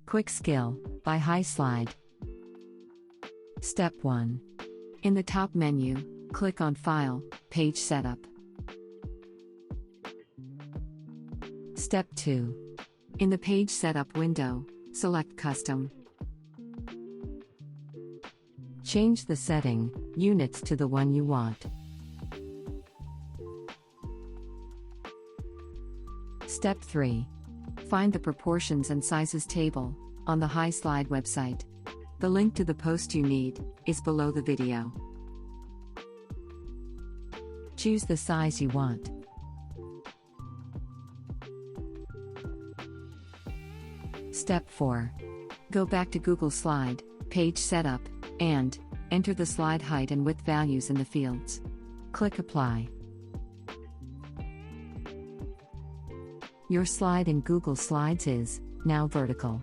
Quick Skill by HiSlide. Step 1. In the top menu, click on File, Page Setup. Step 2. In the Page Setup window, select Custom. Change the setting, Units to the one you want. Step 3. Find the Proportions and Sizes table on the HiSlide website. The link to the post you need is below the video. Choose the size you want. Step 4. Go back to Google Slide, Page Setup, and enter the slide height and width values in the fields. Click Apply. Your slide in Google Slides is now vertical.